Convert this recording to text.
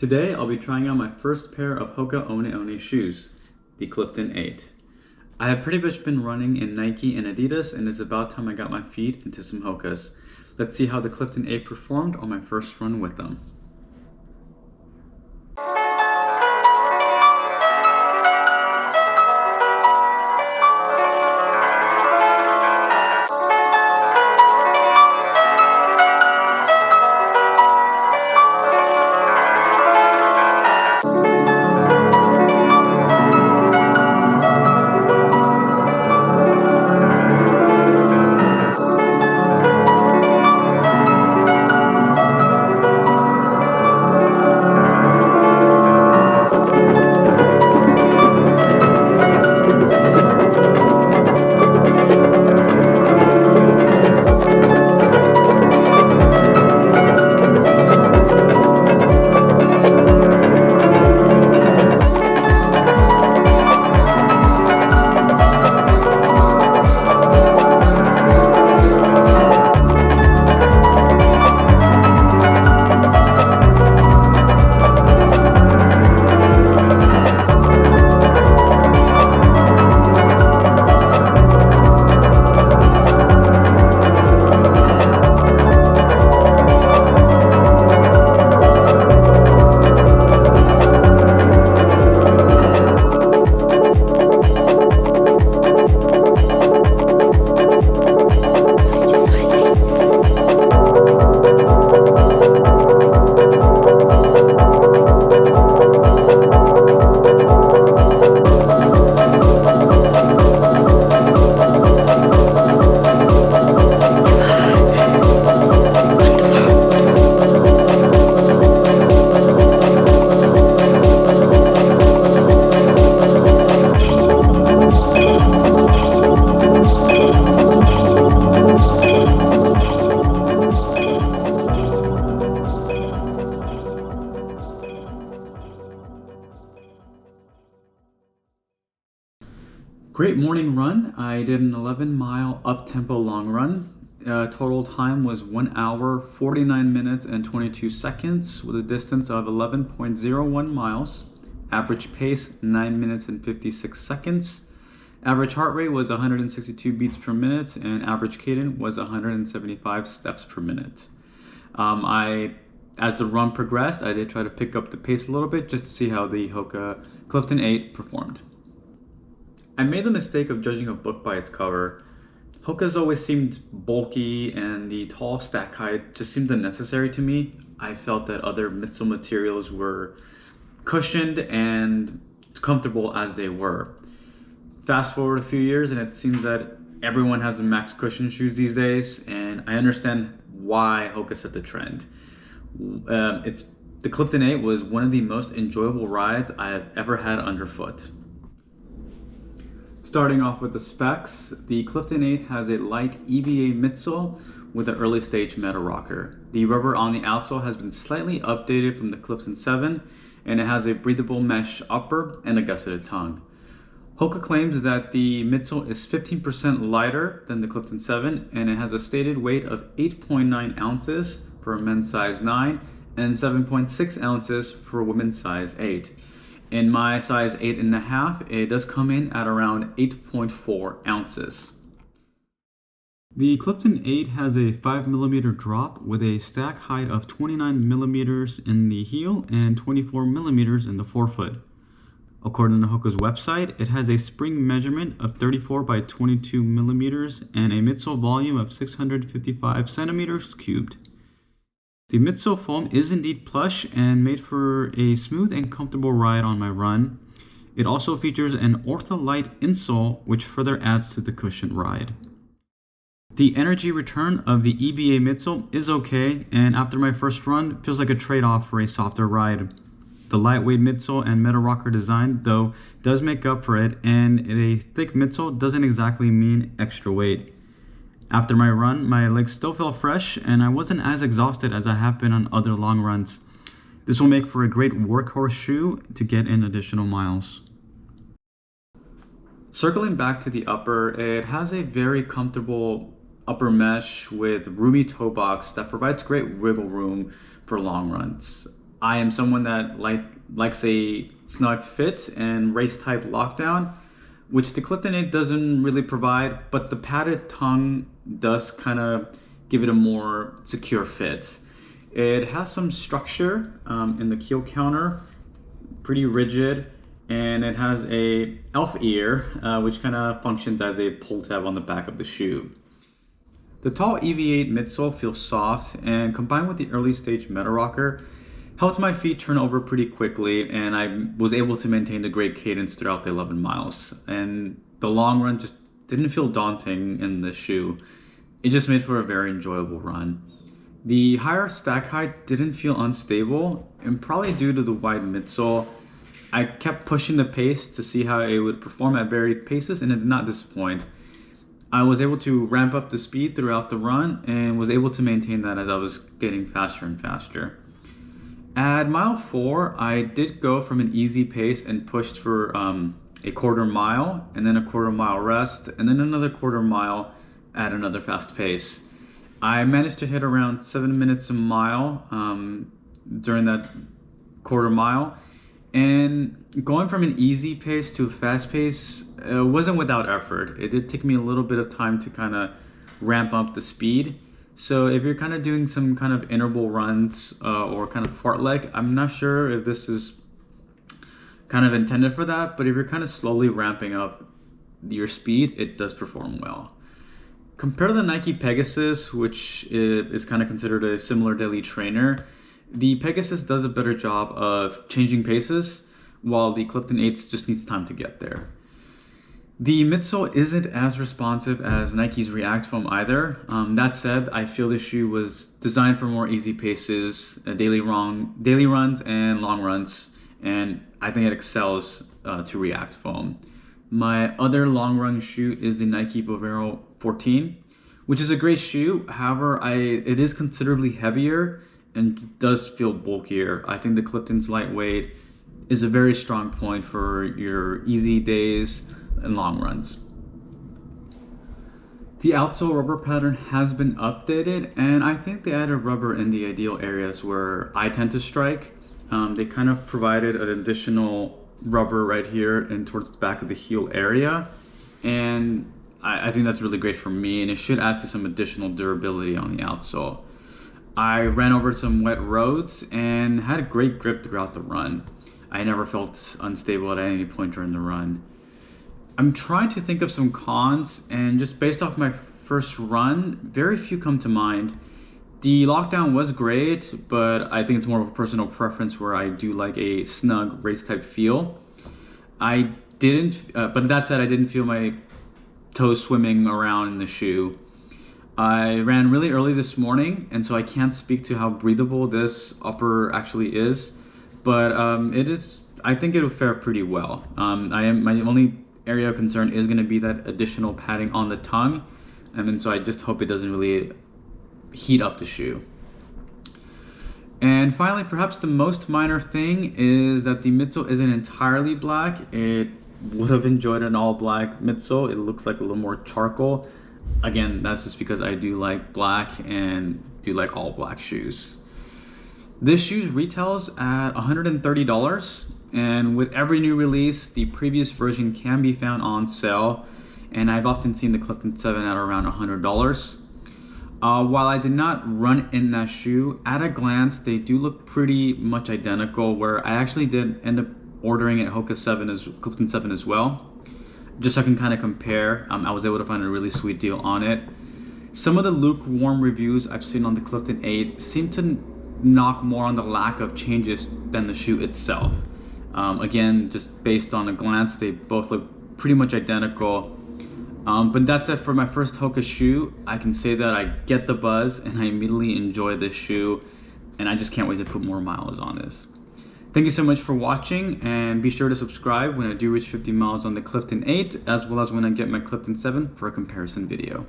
Today I'll be trying out my first pair of Hoka One One shoes, the Clifton 8. I have pretty much been running in Nike and Adidas, and it's about time I got my feet into some Hokas. Let's see how the Clifton 8 performed on my first run with them. Great morning run. I did an 11-mile up-tempo long run. Total time was 1 hour, 49 minutes, and 22 seconds with a distance of 11.01 miles. Average pace, 9 minutes and 56 seconds. Average heart rate was 162 beats per minute, and average cadence was 175 steps per minute. As the run progressed, I did try to pick up the pace a little bit just to see how the Hoka Clifton 8 performed. I made the mistake of judging a book by its cover. Hoka's always seemed bulky, and the tall stack height just seemed unnecessary to me. I felt that other midsole materials were cushioned and comfortable as they were. Fast forward a few years, and it seems that everyone has a max cushion shoes these days, and I understand why Hoka set the trend. The Clifton 8 was one of the most enjoyable rides I have ever had underfoot. Starting off with the specs, the Clifton 8 has a light EVA midsole with an early stage meta rocker. The rubber on the outsole has been slightly updated from the Clifton 7, and it has a breathable mesh upper and a gusseted tongue. Hoka claims that the midsole is 15% lighter than the Clifton 7, and it has a stated weight of 8.9 ounces for a men's size 9 and 7.6 ounces for a women's size 8. In my size 8.5, it does come in at around 8.4 ounces. The Clifton 8 has a 5mm drop with a stack height of 29mm in the heel and 24mm in the forefoot. According to Hoka's website, it has a spring measurement of 34 by 22mm and a midsole volume of 655 centimeters cubed. The midsole foam is indeed plush and made for a smooth and comfortable ride on my run. It also features an ortholite insole, which further adds to the cushioned ride. The energy return of the EVA midsole is okay, and after my first run, feels like a trade-off for a softer ride. The lightweight midsole and meta rocker design, though, does make up for it, and a thick midsole doesn't exactly mean extra weight. After my run, my legs still felt fresh, and I wasn't as exhausted as I have been on other long runs. This will make for a great workhorse shoe to get in additional miles. Circling back to the upper, it has a very comfortable upper mesh with roomy toe box that provides great wiggle room for long runs. I am someone that likes a snug fit and race type lockdown, which the Clifton 8 doesn't really provide, but the padded tongue does kind of give it a more secure fit. It has some structure in the keel counter, pretty rigid, and it has a elf ear, which kind of functions as a pull tab on the back of the shoe. The tall EV8 midsole feels soft, and combined with the early stage meta rocker, helped my feet turn over pretty quickly, and I was able to maintain a great cadence throughout the 11 miles. And the long run just didn't feel daunting in this shoe. It just made for a very enjoyable run. The higher stack height didn't feel unstable, and probably due to the wide midsole, I kept pushing the pace to see how it would perform at varied paces, and it did not disappoint. I was able to ramp up the speed throughout the run and was able to maintain that as I was getting faster and faster. At mile 4, I did go from an easy pace and pushed for a quarter mile, and then a quarter mile rest, and then another quarter mile at another fast pace. I managed to hit around 7 minutes a mile during that quarter mile, and going from an easy pace to a fast pace wasn't without effort. It did take me a little bit of time to kind of ramp up the speed. So if you're kind of doing some kind of interval runs or kind of fartlek, I'm not sure if this is kind of intended for that, but if you're kind of slowly ramping up your speed, it does perform well. Compared to the Nike Pegasus, which is kind of considered a similar daily trainer, the Pegasus does a better job of changing paces, while the Clifton 8s just needs time to get there. The midsole isn't as responsive as Nike's React foam either. That said, I feel this shoe was designed for more easy paces, daily runs and long runs, and I think it excels to React foam. My other long run shoe is the Nike Vomero 14, which is a great shoe. However, it is considerably heavier and does feel bulkier. I think the Clifton's lightweight is a very strong point for your easy days and long runs. The outsole rubber pattern has been updated, and I think they added rubber in the ideal areas where I tend to strike. They kind of provided an additional rubber right here and towards the back of the heel area, and I think that's really great for me, and it should add to some additional durability on the outsole. I ran over some wet roads and had a great grip throughout the run. I never felt unstable at any point during the run. I'm trying to think of some cons, and just based off my first run, very few come to mind. The lockdown was great, but I think it's more of a personal preference where I do like a snug race type feel. But that said, I didn't feel my toes swimming around in the shoe. I ran really early this morning, and so I can't speak to how breathable this upper actually is, but I think it'll fare pretty well. My only area of concern is going to be that additional padding on the tongue, and so I just hope it doesn't really heat up the shoe. And finally, perhaps the most minor thing is that the midsole isn't entirely black. It would have enjoyed an all black midsole. It looks like a little more charcoal. Again, that's just because I do like black and do like all black shoes. This shoe retails at $130, and with every new release, the previous version can be found on sale, and I've often seen the Clifton 7 at around $100. While I did not run in that shoe, at a glance, they do look pretty much identical, where I actually did end up ordering at Clifton 7 as well, just so I can kind of compare. I was able to find a really sweet deal on it. Some of the lukewarm reviews I've seen on the Clifton 8 seem to knock more on the lack of changes than the shoe itself. Again, just based on a glance, they both look pretty much identical. But that said, for my first Hoka shoe, I can say that I get the buzz and I immediately enjoy this shoe, and I just can't wait to put more miles on this. Thank you so much for watching, and be sure to subscribe when I do reach 50 miles on the Clifton 8, as well as when I get my Clifton 7 for a comparison video.